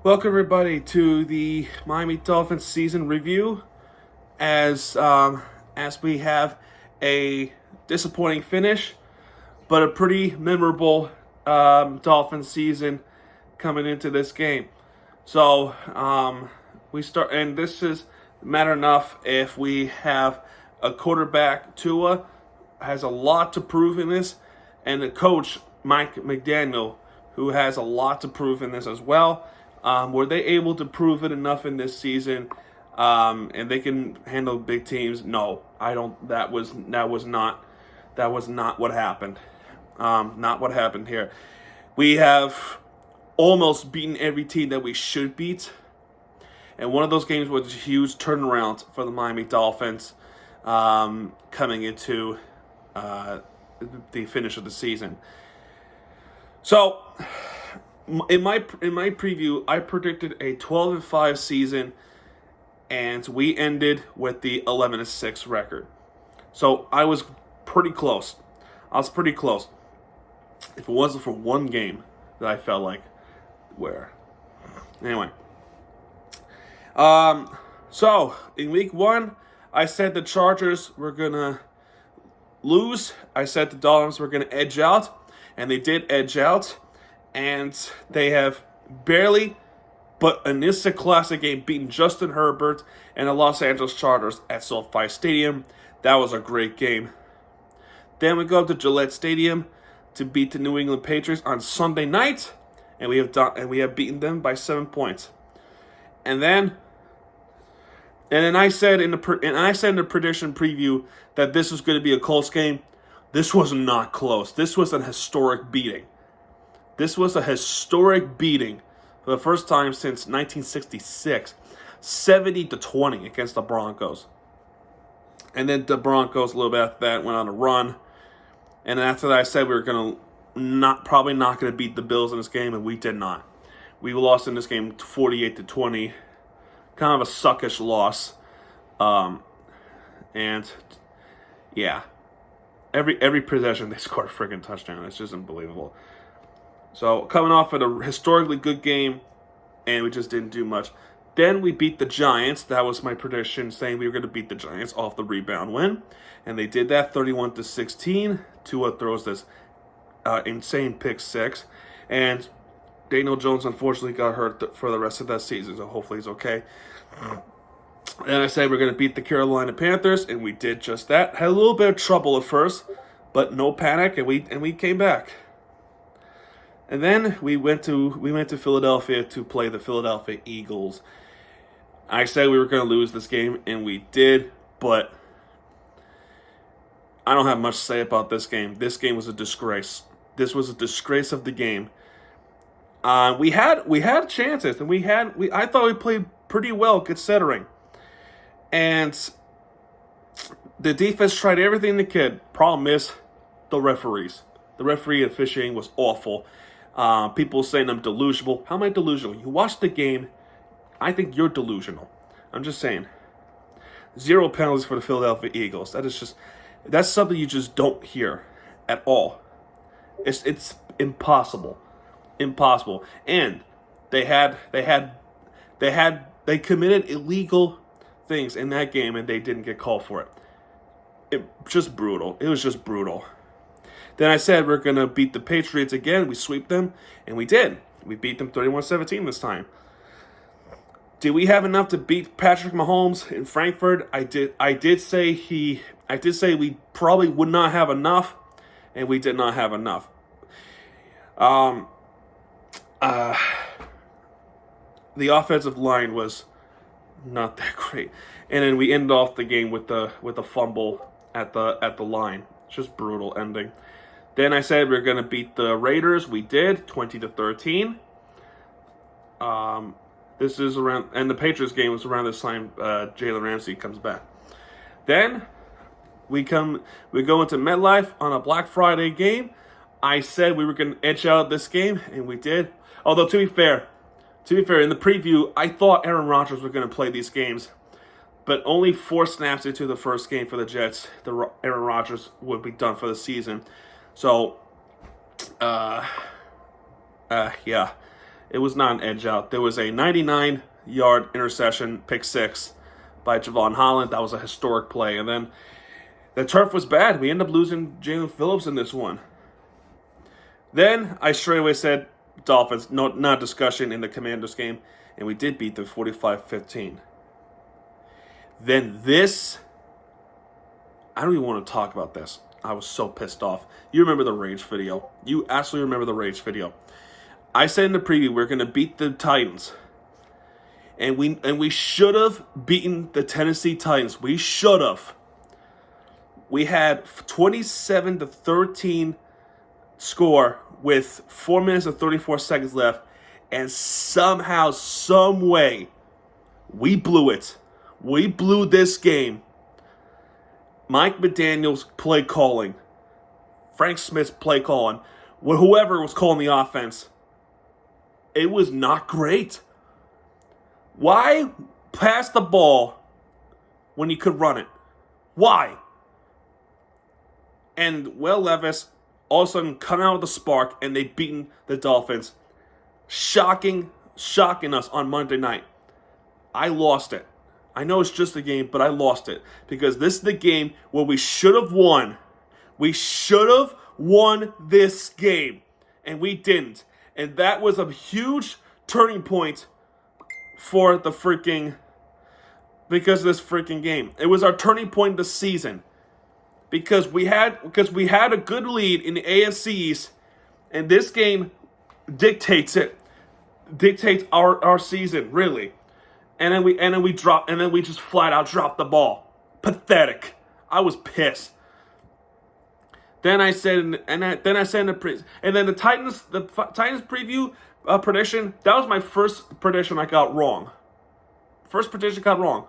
Welcome everybody to the Miami Dolphins season review. As we have a disappointing finish, but a pretty memorable Dolphins season coming into this game. So we start, and this is matter enough if we have a quarterback. Tua has a lot to prove in this, and the coach Mike McDaniel, who has a lot to prove in this as well. Were they able to prove it enough in this season, and they can handle big teams? No, I don't. That was not what happened. Not what happened here. We have almost beaten every team that we should beat, and one of those games was a huge turnaround for the Miami Dolphins coming into the finish of the season. So, in my preview, I predicted a 12-5 season, and we ended with the 11-6 record. So I was pretty close. If it wasn't for one game that I felt like where. Anyway. So in week 1, I said the Chargers were gonna lose. I said the Dolphins were gonna edge out, and they did edge out. And they have barely, but in this classic game, beaten Justin Herbert and the Los Angeles Chargers at SoFi Stadium. That was a great game. Then we go up to Gillette Stadium to beat the New England Patriots on Sunday night, and we have beaten them by 7 points. And then I said in the prediction preview that this was going to be a close game. This was not close. This was a historic beating. This was a historic beating for the first time since 1966, 70-20 against the Broncos. And then the Broncos, a little bit after that, went on a run. And then after that, I said we were probably not going to beat the Bills in this game, and we did not. We lost in this game 48-20, kind of a suckish loss. And yeah, every possession they scored a freaking touchdown. It's just unbelievable. So, coming off of a historically good game, and we just didn't do much. Then we beat the Giants. That was my prediction, saying we were going to beat the Giants off the rebound win. And they did that 31-16. Tua throws this insane pick 6. And Daniel Jones, unfortunately, got hurt for the rest of that season, so hopefully he's okay. And I said we're going to beat the Carolina Panthers, and we did just that. Had a little bit of trouble at first, but no panic, and we came back. And then we went to Philadelphia to play the Philadelphia Eagles. I said we were going to lose this game, and we did, but I don't have much to say about this game. This game was a disgrace. This was a disgrace of the game. We had chances, and I thought we played pretty well considering. And the defense tried everything they could. Problem is, the referees. The referee officiating was awful. People saying I'm delusional. How am I delusional? You watch the game. I think you're delusional. I'm just saying. 0 penalties for the Philadelphia Eagles. That's something you just don't hear at all. It's impossible. Impossible. And they committed illegal things in that game, and they didn't get called for it. Just brutal. It was just brutal. Then I said we're going to beat the Patriots again. We sweep them, and we did. We beat them 31-17 this time. Did we have enough to beat Patrick Mahomes in Frankfurt? I did say we probably would not have enough, and we did not have enough. The offensive line was not that great. And then we ended off the game with a fumble at the line. Just brutal ending. Then I said we are going to beat the Raiders. We did, 20-13. This is around, and the Patriots game was around this time. Jalen Ramsey comes back. Then we go into MetLife on a Black Friday game. I said we were going to edge out this game, and we did. Although to be fair, in the preview, I thought Aaron Rodgers was going to play these games, but only 4 snaps into the first game for the Jets, Aaron Rodgers would be done for the season. So, yeah. It was not an edge out. There was a 99-yard interception, pick six by Javon Holland. That was a historic play. And then the turf was bad. We ended up losing Jalen Phillips in this one. Then I straight away said Dolphins, not discussion in the Commanders game. And we did beat them 45-15. Then this, I don't even want to talk about this. I was so pissed off. You remember the Rage video. You absolutely remember the Rage video. I said in the preview we're going to beat the Titans. And we should have beaten the Tennessee Titans. We should have. We had 27-13 score with 4 minutes and 34 seconds left. And somehow, some way, we blew it. We blew this game. Mike McDaniel's play calling, Frank Smith's play calling, whoever was calling the offense, it was not great. Why pass the ball when you could run it? Why? And Will Levis all of a sudden come out with a spark, and they've beaten the Dolphins. Shocking us on Monday night. I lost it. I know it's just a game, but I lost it. Because this is the game where we should have won. We should have won this game. And we didn't. And that was a huge turning point for the because of this freaking game. It was our turning point of the season. Because we had a good lead in the AFC East. And this game dictates our season, really. And then we just flat out dropped the ball. Pathetic. I was pissed. Then I said in the and then the Titans preview prediction, that was my first prediction I got wrong. First prediction got wrong.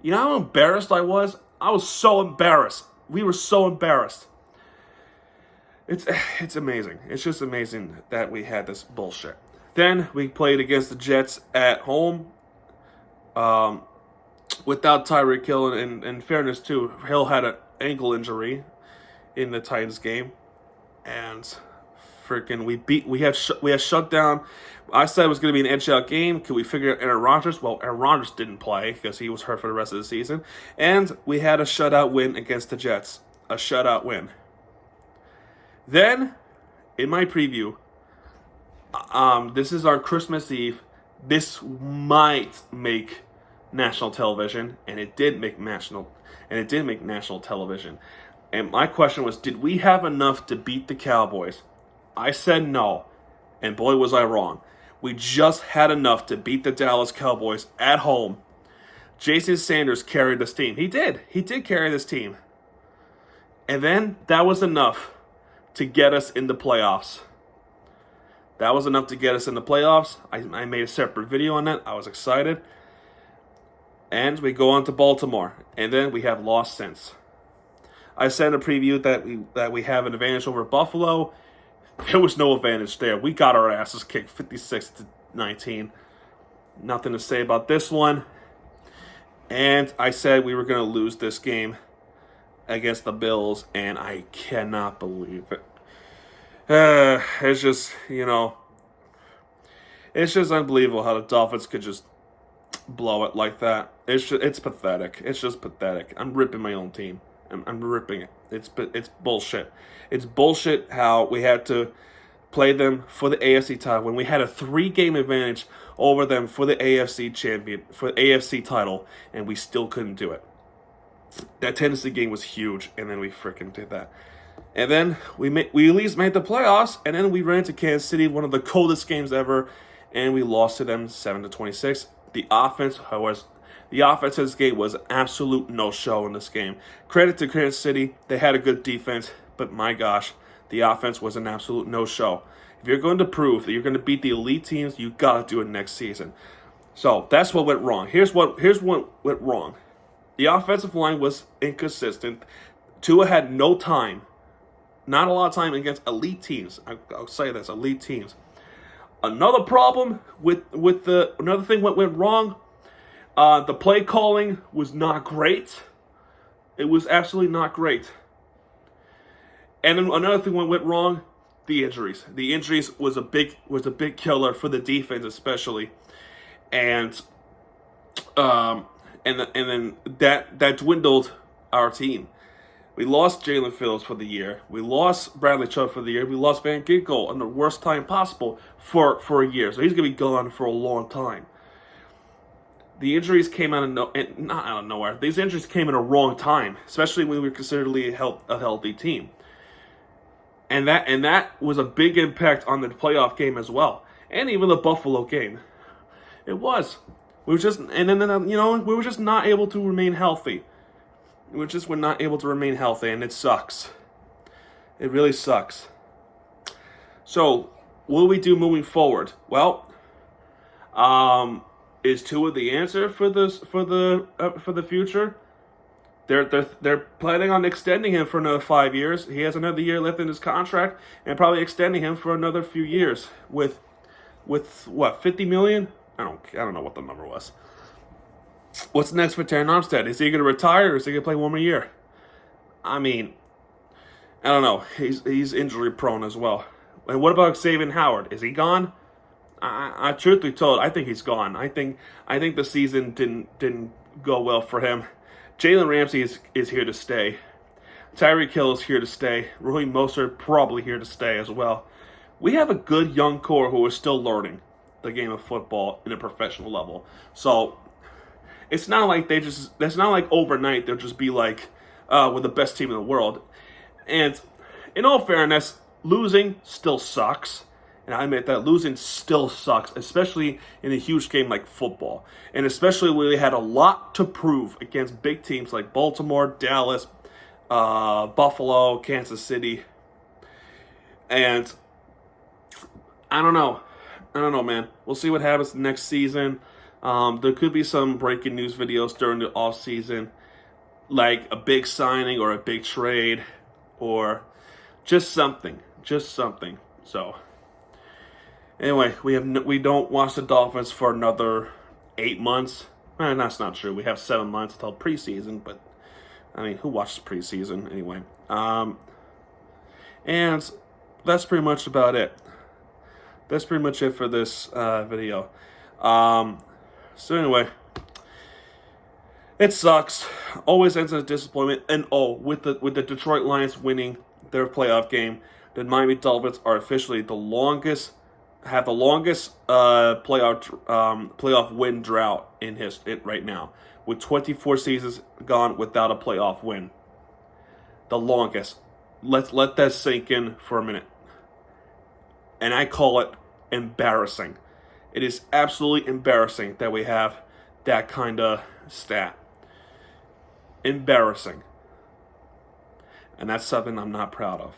You know how embarrassed I was? I was so embarrassed. We were so embarrassed. It's amazing. It's just amazing that we had this bullshit. Then we played against the Jets at home without Tyreek Hill. And in fairness, too, Hill had an ankle injury in the Titans game. And freaking we had shut down. I said it was going to be an edge-out game. Could we figure out Aaron Rodgers? Well, Aaron Rodgers didn't play because he was hurt for the rest of the season. And we had a shutout win against the Jets. A shutout win. Then, in my preview, this is our Christmas Eve. This might make national television, and it did make national television. And my question was, did we have enough to beat the Cowboys? I said no, and boy was I wrong. We just had enough to beat the Dallas Cowboys at home. Jason Sanders carried this team. He did carry this team. And then that was enough to get us in the playoffs. That was enough to get us in the playoffs. I made a separate video on that. I was excited. And we go on to Baltimore. And then we have lost since. I said in a preview that we have an advantage over Buffalo. There was no advantage there. We got our asses kicked 56-19. Nothing to say about this one. And I said we were going to lose this game against the Bills. And I cannot believe it. It's just, it's just unbelievable how the Dolphins could just blow it like that. It's pathetic. It's just pathetic. I'm ripping my own team. I'm ripping it. It's bullshit. It's bullshit how we had to play them for the AFC title when we had a 3-game advantage over them for the AFC title, and we still couldn't do it. That Tennessee game was huge, and then we freaking did that. And then we at least made the playoffs, and then we ran to Kansas City, one of the coldest games ever, and we lost to them 7-26. The offense of this game was an absolute no-show in this game. Credit to Kansas City, they had a good defense, but my gosh, the offense was an absolute no-show. If you're going to prove that you're going to beat the elite teams, you got to do it next season. So that's what went wrong. Here's what went wrong. The offensive line was inconsistent. Tua had no time. Not a lot of time against elite teams. I'll say this, elite teams. Another problem another thing what went wrong, the play calling was not great. It was absolutely not great. And then another thing what went wrong, the injuries. The injuries was a big killer for the defense, especially, and then that dwindled our team. We lost Jalen Phillips for the year. We lost Bradley Chubb for the year. We lost Van Ginkel in the worst time possible for a year. So he's going to be gone for a long time. The injuries came not out of nowhere. These injuries came in a wrong time, especially when we were considered a healthy team. And that was a big impact on the playoff game as well, and even the Buffalo game. It was. We were just we were just not able to remain healthy. We were not able to remain healthy, and it sucks. It really sucks. So, what do we do moving forward? Well, is Tua the answer for the future? They're planning on extending him for another 5 years. He has another year left in his contract, and probably extending him for another few years with what, $50 million? I don't know what the number was. What's next for Terran Armstead? Is he going to retire, or is he going to play one more year? I mean, I don't know. He's injury prone as well. And what about Xavier Howard? Is he gone? I truthfully told, I think he's gone. I think the season didn't go well for him. Jalen Ramsey is here to stay. Tyreek Hill is here to stay. Raheem Mostert probably here to stay as well. We have a good young core who is still learning the game of football in a professional level. So it's not like overnight they'll just be like, we're the best team in the world. And in all fairness, losing still sucks. And I admit that losing still sucks, especially in a huge game like football. And especially when they had a lot to prove against big teams like Baltimore, Dallas, Buffalo, Kansas City. And I don't know, man. We'll see what happens next season. There could be some breaking news videos during the off season, like a big signing or a big trade, or just something. So anyway, we don't watch the Dolphins for another 8 months. That's not true. We have 7 months until preseason, but I mean, who watches preseason anyway? And that's pretty much about it. That's pretty much it for this video. So anyway, it sucks. Always ends in a disappointment. And with the Detroit Lions winning their playoff game, the Miami Dolphins are officially the longest playoff win drought in history right now, with 24 seasons gone without a playoff win. The longest. Let's let that sink in for a minute. And I call it embarrassing. It is absolutely embarrassing that we have that kind of stat. Embarrassing. And that's something I'm not proud of.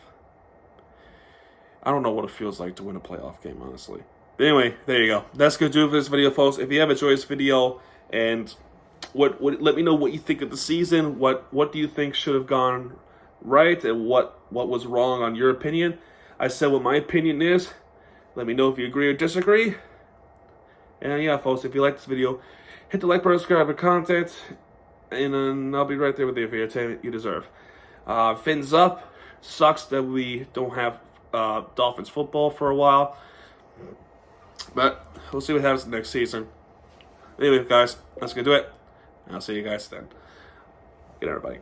I don't know what it feels like to win a playoff game, honestly. But anyway, there you go. That's going to do it for this video, folks. If you have enjoyed this video, and let me know what you think of the season. What do you think should have gone right, and what was wrong on your opinion? I said what my opinion is. Let me know if you agree or disagree. And yeah, folks, if you like this video, hit the like button, subscribe to content, and I'll be right there with you for the entertainment you deserve. Fins up. Sucks that we don't have Dolphins football for a while, but we'll see what happens next season. Anyway, guys, that's gonna do it. I'll see you guys then. Good, everybody.